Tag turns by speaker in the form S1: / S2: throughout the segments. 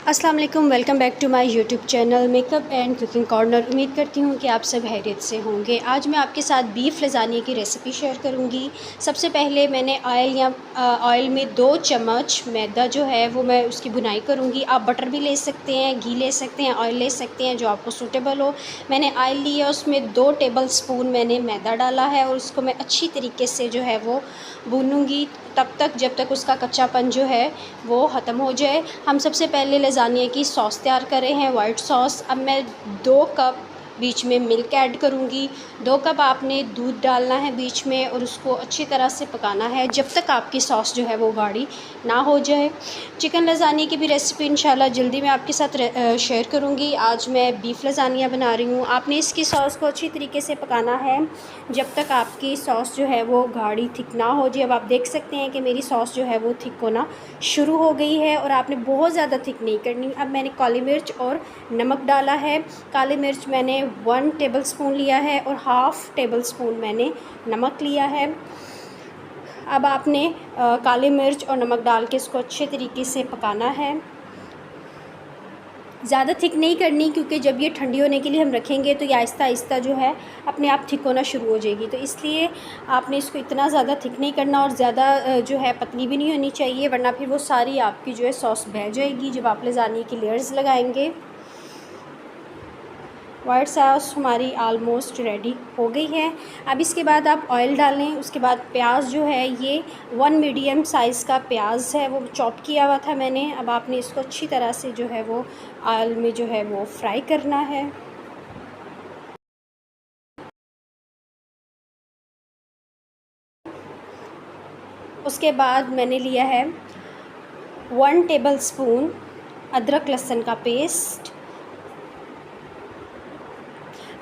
S1: अस्सलाम वालेकुम, welcome back to my YouTube channel makeup and cooking corner. उम्मीद करती हूँ कि आप सब खैरियत से होंगे। आज मैं आपके साथ बीफ लज़ानिया की रेसिपी शेयर करूँगी। सबसे पहले मैंने ऑयल में 2 चम्मच मैदा जो है वो मैं उसकी बुनाई करूँगी। आप बटर भी ले सकते हैं, घी ले सकते हैं, ऑयल ले सकते हैं, जो आपको सूटेबल हो। मैंने ऑयल लिया, उसमें 2 टेबल स्पून मैंने मैदा डाला है और उसको मैं अच्छी तरीके से जो है वो भूनूँगी तब तक जब तक उसका कच्चापन जो है वो ख़त्म हो जाए। हम सबसे पहले लज़ानिया की सॉस तैयार कर रहे हैं, वाइट सॉस। अब मैं 2 कप बीच में मिल्क ऐड करूँगी। 2 कप आपने दूध डालना है बीच में और उसको अच्छी तरह से पकाना है जब तक आपकी सॉस जो है वो गाढ़ी ना हो जाए। चिकन लज़ानिया की भी रेसिपी इंशाल्लाह जल्दी मैं आपके साथ शेयर करूँगी। आज मैं बीफ लज़ानिया बना रही हूँ। आपने इसकी सॉस को अच्छी तरीके से पकाना है जब तक आपकी सॉस जो है वो गाढ़ी थिक ना हो जाए। अब आप देख सकते हैं कि मेरी सॉस जो है वो थिक होना शुरू हो गई है और आपने बहुत ज़्यादा थिक नहीं करनी। अब मैंने काली मिर्च और नमक डाला है। काली मिर्च मैंने 1 टेबल स्पून लिया है और हाफ़ टेबल स्पून मैंने नमक लिया है। अब आपने काली मिर्च और नमक डाल के इसको अच्छे तरीके से पकाना है। ज़्यादा थिक नहीं करनी, क्योंकि जब ये ठंडी होने के लिए हम रखेंगे तो ये आहिस्ता आहिस्ता जो है अपने आप थिक होना शुरू हो जाएगी। तो इसलिए आपने इसको इतना ज़्यादा थिक नहीं करना और ज़्यादा जो है पतली भी नहीं होनी चाहिए, वरना फिर वो सारी आपकी जो है सॉस बह जाएगी जब आप लज़ानिया की लेयर्स लगाएंगे। वाइट सॉस हमारी आलमोस्ट रेडी हो गई है। अब इसके बाद आप ऑयल डालें। उसके बाद प्याज जो है ये 1 मीडियम साइज़ का प्याज है, वो चॉप किया हुआ था मैंने। अब आपने इसको अच्छी तरह से जो है वो ऑयल में जो है वो फ्राई करना है। उसके बाद मैंने लिया है 1 टेबल स्पून अदरक लहसुन का पेस्ट।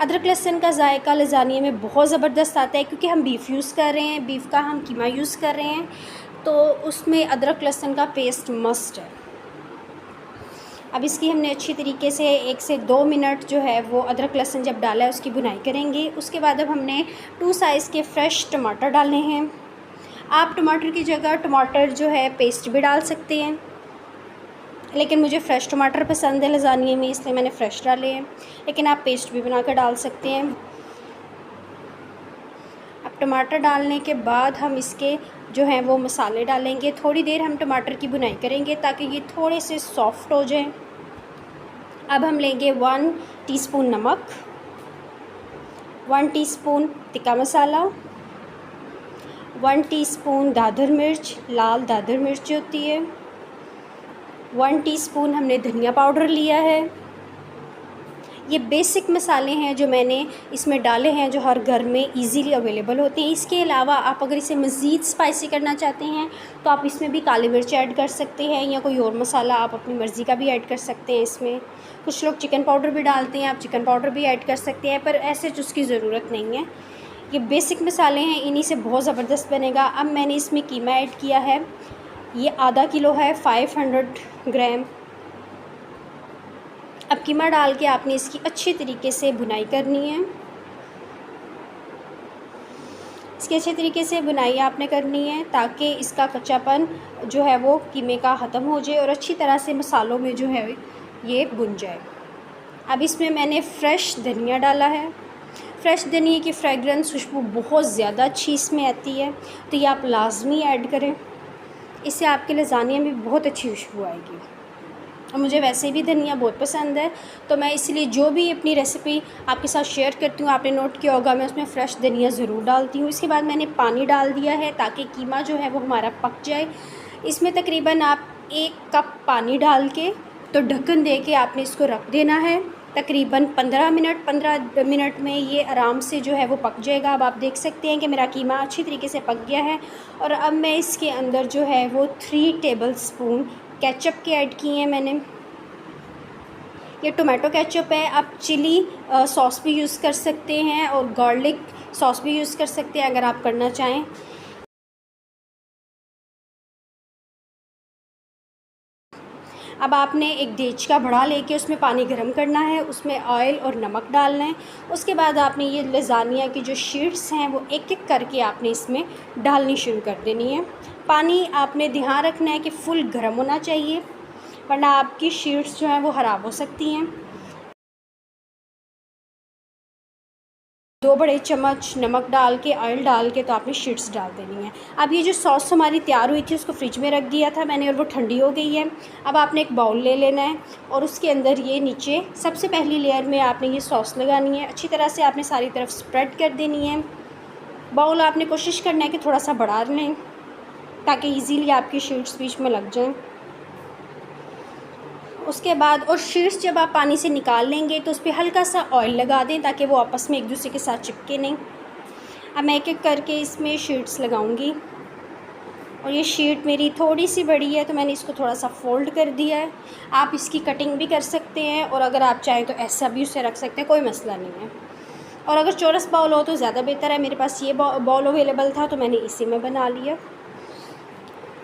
S1: अदरक लहसुन का जायका लज़ानिया में बहुत ज़बरदस्त आता है, क्योंकि हम बीफ यूज़ कर रहे हैं, बीफ का हम कीमा यूज़ कर रहे हैं, तो उसमें अदरक लहसुन का पेस्ट मस्ट है। अब इसकी हमने अच्छी तरीके से 1 से 2 मिनट जो है वो अदरक लहसुन जब डाला है उसकी बुनाई करेंगे। उसके बाद अब हमने 2 साइज़ के फ़्रेश टमाटर डालने हैं। आप टमाटर की जगह टमाटर जो है पेस्ट भी डाल सकते हैं, लेकिन मुझे फ़्रेश टमाटर पसंद है लज़ानिया में, इसलिए मैंने फ़्रेश डाले हैं, लेकिन आप पेस्ट भी बना कर डाल सकते हैं। अब टमाटर डालने के बाद हम इसके जो हैं वो मसाले डालेंगे। थोड़ी देर हम टमाटर की बुनाई करेंगे ताकि ये थोड़े से सॉफ़्ट हो जाएं। अब हम लेंगे 1 टीस्पून नमक, 1 टीस्पून तिक्का मसाला, 1 टीस्पून दादर मिर्च, लाल दादर मिर्च होती है, 1 टीस्पून हमने धनिया पाउडर लिया है। ये बेसिक मसाले हैं जो मैंने इसमें डाले हैं, जो हर घर में इजीली अवेलेबल होते हैं। इसके अलावा आप अगर इसे मज़ीद स्पाइसी करना चाहते हैं तो आप इसमें भी काली मिर्च ऐड कर सकते हैं, या कोई और मसाला आप अपनी मर्ज़ी का भी ऐड कर सकते हैं इसमें। कुछ लोग चिकन पाउडर भी डालते हैं, आप चिकन पाउडर भी ऐड कर सकते हैं, पर ऐसे उसकी ज़रूरत नहीं है। ये बेसिक मसाले हैं, इन्हीं से बहुत ज़बरदस्त बनेगा। अब मैंने इसमें कीमा ऐड किया है, ये आधा किलो है, 500 ग्राम। अब कीमा डाल के आपने इसकी अच्छी तरीके से बुनाई करनी है। इसकी अच्छे तरीके से बुनाई आपने करनी है ताकि इसका कच्चापन जो है वो कीमे का ख़त्म हो जाए और अच्छी तरह से मसालों में जो है ये भुन जाए। अब इसमें मैंने फ़्रेश धनिया डाला है। फ़्रेश धनिया की फ्रेगरेंस खुशबू बहुत ज़्यादा अच्छी इसमें आती है, तो ये आप लाजमी ऐड करें, इससे आपके लज़ानिया में बहुत अच्छी खुशबू आएगी। और मुझे वैसे भी धनिया बहुत पसंद है, तो मैं इसलिए जो भी अपनी रेसिपी आपके साथ शेयर करती हूँ, आपने नोट किया होगा, मैं उसमें फ़्रेश धनिया ज़रूर डालती हूँ। इसके बाद मैंने पानी डाल दिया है ताकि कीमा जो है वो हमारा पक जाए। इसमें तकरीबन आप 1 कप पानी डाल के तो ढक्कन दे के आपने इसको रख देना है तकरीबन 15 मिनट में ये आराम से जो है वो पक जाएगा। अब आप देख सकते हैं कि मेरा कीमा अच्छी तरीके से पक गया है। और अब मैं इसके अंदर जो है वो 3 टेबल स्पून केचप के ऐड किए हैं मैंने। ये टोमेटो केचप है, आप चिली सॉस भी यूज़ कर सकते हैं और गार्लिक सॉस भी यूज़ कर सकते हैं अगर आप करना चाहें। अब आपने एक देच का बड़ा लेके उसमें पानी गर्म करना है, उसमें ऑयल और नमक डालना है। उसके बाद आपने ये लज़ानिया की जो शीट्स हैं वो एक एक करके आपने इसमें डालनी शुरू कर देनी है। पानी आपने ध्यान रखना है कि फुल गर्म होना चाहिए, वरना आपकी शीट्स जो हैं वो ख़राब हो सकती हैं। 2 बड़े चम्मच नमक डाल के, ऑयल डाल के तो आपने शीट्स डाल देनी है। अब ये जो सॉस हमारी तैयार हुई थी उसको फ्रिज में रख दिया था मैंने और वो ठंडी हो गई है। अब आपने एक बाउल ले लेना है और उसके अंदर ये नीचे सबसे पहली लेयर में आपने ये सॉस लगानी है। अच्छी तरह से आपने सारी तरफ स्प्रेड कर देनी है। बाउल आपने कोशिश करना है कि थोड़ा सा बढ़ा लें ताकि ईज़िली आपकी शीट्स बीच में लग जाएँ। उसके बाद और शीट्स जब आप पानी से निकाल लेंगे तो उस पर हल्का सा ऑयल लगा दें ताकि वो आपस में एक दूसरे के साथ चिपके नहीं। अब मैं एक एक करके इसमें शीट्स लगाऊंगी और ये शीट मेरी थोड़ी सी बड़ी है तो मैंने इसको थोड़ा सा फोल्ड कर दिया है। आप इसकी कटिंग भी कर सकते हैं और अगर आप चाहें तो ऐसा भी उसे रख सकते हैं, कोई मसला नहीं है। और अगर चौरस बाउल हो तो ज़्यादा बेहतर है। मेरे पास ये बाउल अवेलेबल था तो मैंने इसी में बना लिया।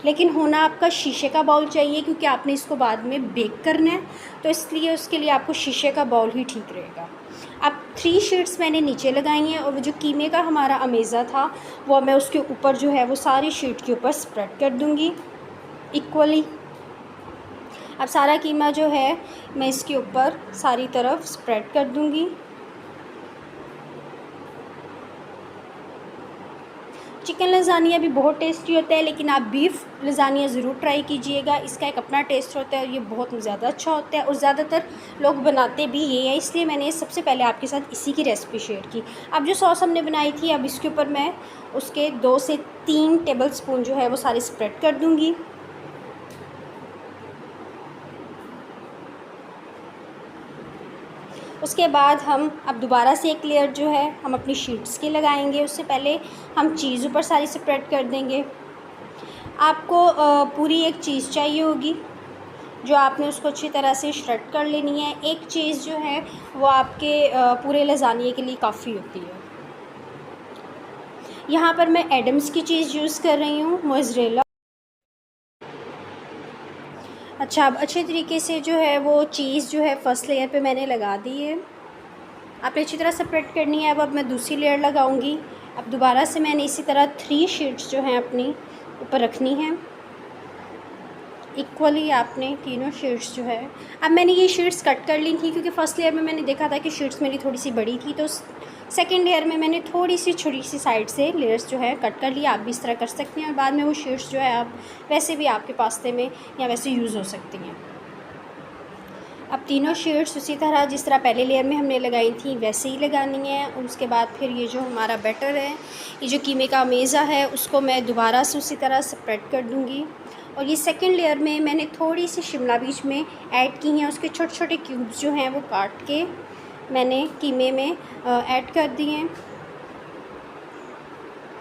S1: लेकिन होना आपका शीशे का बाउल चाहिए क्योंकि आपने इसको बाद में बेक करना है, तो इसलिए उसके लिए आपको शीशे का बाउल ही ठीक रहेगा। अब 3 शीट्स मैंने नीचे लगाई हैं और वो जो कीमे का हमारा अमेज़ा था वो मैं उसके ऊपर जो है वो सारी शीट के ऊपर स्प्रेड कर दूँगी इक्वली। अब सारा कीमा जो है मैं इसके ऊपर सारी तरफ स्प्रेड कर दूँगी। चिकन लज़ानिया भी बहुत टेस्टी होता है लेकिन आप बीफ लज़ानिया ज़रूर ट्राई कीजिएगा। इसका एक अपना टेस्ट होता है और ये बहुत ज़्यादा अच्छा होता है और ज़्यादातर लोग बनाते भी ये है, इसलिए मैंने सबसे पहले आपके साथ इसी की रेसिपी शेयर की। अब जो सॉस हमने बनाई थी अब इसके ऊपर मैं उसके 2 से 3 टेबल स्पून जो है वो सारे स्प्रेड कर दूँगी। उसके बाद हम अब दोबारा से एक लेयर जो है हम अपनी शीट्स की लगाएंगे। उससे पहले हम चीज़ ऊपर सारी स्प्रेड कर देंगे। आपको पूरी एक चीज़ चाहिए होगी जो आपने उसको अच्छी तरह से श्रेड कर लेनी है। एक चीज़ जो है वो आपके पूरे लज़ानिया के लिए काफ़ी होती है। यहाँ पर मैं एडम्स की चीज़ यूज़ कर रही हूँ, मोज़रेला। अच्छा, अब अच्छे तरीके से जो है वो चीज़ जो है फ़र्स्ट लेयर पे मैंने लगा दी है। आपने अच्छी तरह स्प्रेड करनी है। अब मैं दूसरी लेयर लगाऊंगी। अब दोबारा से मैंने इसी तरह 3 शीट्स जो हैं अपनी ऊपर रखनी है इक्वली। आपने तीनों शीट्स जो है, अब मैंने ये शीट्स कट कर ली थी क्योंकि फ़र्स्ट लेयर में मैंने देखा था कि शीट्स मेरी थोड़ी सी बड़ी थी, तो सेकेंड लेयर में मैंने थोड़ी सी छोटी सी साइड से लेयर्स जो है कट कर लिया। आप भी इस तरह कर सकते हैं और बाद में वो शीट्स जो है आप वैसे भी आपके पास्ते में या वैसे यूज़ हो सकती हैं। अब तीनों शीट्स उसी तरह जिस तरह पहले लेयर में हमने लगाई थी वैसे ही लगानी है। और उसके बाद फिर ये जो हमारा बैटर है, ये जो कीमे का अमेज़ा है, उसको मैं दोबारा से उसी तरह स्प्रेड कर दूँगी। और ये सेकंड लेयर में मैंने थोड़ी सी शिमला मिर्च में ऐड की हैं, उसके छोटे छोटे क्यूब्स जो हैं वो काट के मैंने कीमे में ऐड कर दिए हैं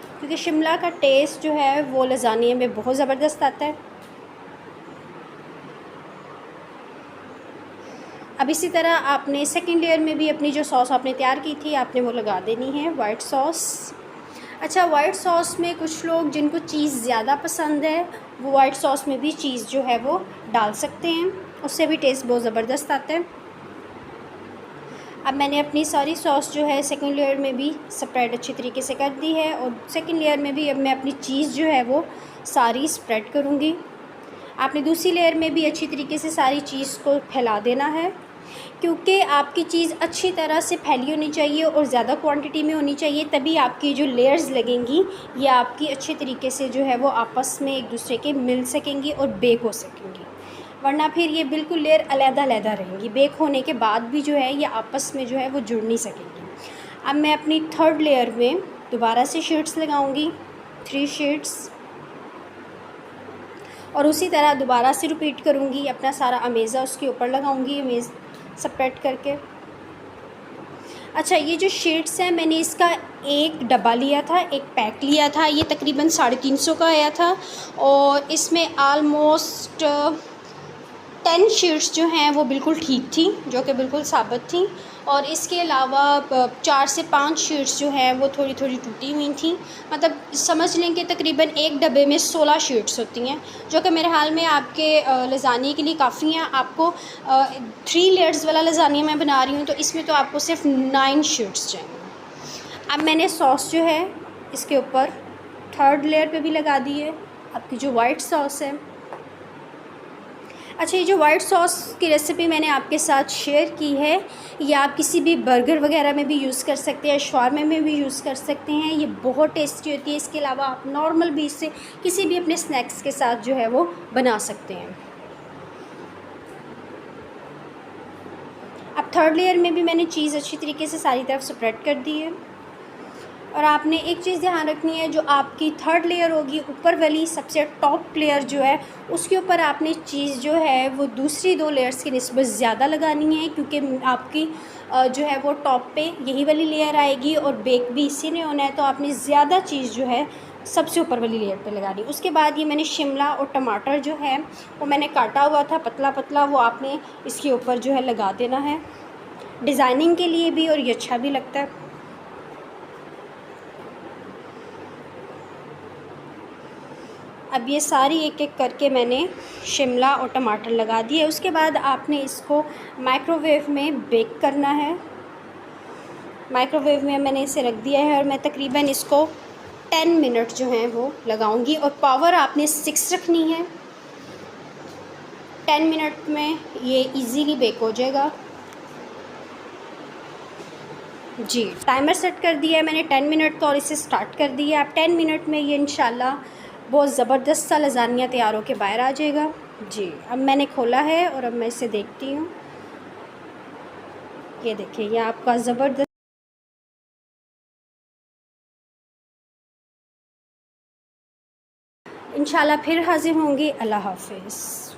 S1: क्योंकि शिमला का टेस्ट जो है वो लज़ानिया में बहुत ज़बरदस्त आता है। अब इसी तरह आपने सेकंड लेयर में भी अपनी जो सॉस आपने तैयार की थी आपने वो लगा देनी है, वाइट सॉस। अच्छा, वाइट सॉस में कुछ लोग जिनको चीज़ ज़्यादा पसंद है वो वाइट सॉस में भी चीज़ जो है वो डाल सकते हैं, उससे भी टेस्ट बहुत ज़बरदस्त आता है। अब मैंने अपनी सारी सॉस जो है सेकंड लेयर में भी स्प्रेड अच्छी तरीके से कर दी है और सेकंड लेयर में भी अब मैं अपनी चीज़ जो है वो सारी स्प्रेड करूँगी। आपने दूसरी लेयर में भी अच्छी तरीके से सारी चीज़ को फैला देना है क्योंकि आपकी चीज़ अच्छी तरह से फैली होनी चाहिए और ज़्यादा क्वांटिटी में होनी चाहिए, तभी आपकी जो लेयर्स लगेंगी ये आपकी अच्छे तरीके से जो है वो आपस में एक दूसरे के मिल सकेंगी और बेक हो सकेंगी। वरना फिर ये बिल्कुल लेयर अलग-अलग रहेंगी, बेक होने के बाद भी जो है ये आपस में जो है वो जुड़ नहीं सकेंगी। अब मैं अपनी थर्ड लेयर में दोबारा से शीट्स लगाऊंगी, 3 शीट्स, और उसी तरह दोबारा से रिपीट करूँगी। अपना सारा अमेज़ा उसके ऊपर लगाऊँगी, अमेज़ स्प्रेड करके। अच्छा, ये जो शीट्स हैं मैंने इसका एक डब्बा लिया था, एक पैक लिया था, ये तकरीबन 350 का आया था और इसमें आलमोस्ट 10 शीट्स जो हैं वो बिल्कुल ठीक थी, जो कि बिल्कुल साबित थी, और इसके अलावा 4 से 5 शीट्स जो हैं वो थोड़ी थोड़ी टूटी हुई थी। मतलब समझ लें कि तकरीबन एक डब्बे में 16 शीट्स होती हैं, जो कि मेरे हाल में आपके लज़ानिया के लिए काफ़ी हैं। आपको 3 लेयर्स वाला लज़ानिया मैं बना रही हूँ तो इसमें तो आपको सिर्फ 9 शीट्स चाहिए। अब मैंने सॉस जो है इसके ऊपर थर्ड लेयर पे भी लगा दी है, आपकी जो वाइट सॉस है। अच्छा, ये जो वाइट सॉस की रेसिपी मैंने आपके साथ शेयर की है, ये आप किसी भी बर्गर वगैरह में भी यूज़ कर सकते हैं, शवारमे में भी यूज़ कर सकते हैं। ये बहुत टेस्टी होती है। इसके अलावा आप नॉर्मल भी इसे किसी भी अपने स्नैक्स के साथ जो है वो बना सकते हैं। अब थर्ड लेयर में भी मैंने चीज़ अच्छी तरीके से सारी तरफ स्प्रेड कर दी है। और आपने एक चीज़ ध्यान रखनी है, जो आपकी थर्ड लेयर होगी, ऊपर वाली सबसे टॉप लेयर जो है, उसके ऊपर आपने चीज़ जो है वो दूसरी 2 लेयर्स की निस्बत ज़्यादा लगानी है, क्योंकि आपकी जो है वो टॉप पे यही वाली लेयर आएगी और बेक भी इसी ने होना है। तो आपने ज़्यादा चीज़ जो है सबसे ऊपर वाली लेयर पे लगानी। उसके बाद ये मैंने शिमला और टमाटर जो है वो मैंने काटा हुआ था पतला पतला, वो आपने इसके ऊपर जो है लगा देना है, डिज़ाइनिंग के लिए भी, और ये अच्छा भी लगता है। अब ये सारी एक एक करके मैंने शिमला और टमाटर लगा दिए। उसके बाद आपने इसको माइक्रोवेव में बेक करना है। माइक्रोवेव में मैंने इसे रख दिया है और मैं तकरीबन इसको 10 मिनट जो हैं वो लगाऊंगी, और पावर आपने 6 रखनी है। 10 मिनट में ये इजीली बेक हो जाएगा। जी, टाइमर सेट कर दिया है मैंने 10 मिनट का और इसे स्टार्ट कर दिया। अब 10 मिनट में ये इंशाल्लाह बहुत ज़बरदस्त सा लज़ानिया तैयार होके बाहर आ जाएगा। जी, अब मैंने खोला है और अब मैं इसे देखती हूँ। ये देखिए, ये आपका ज़बरदस्त इंशाल्लाह फिर हाज़िर होंगी। अल्लाह हाफ़िज़।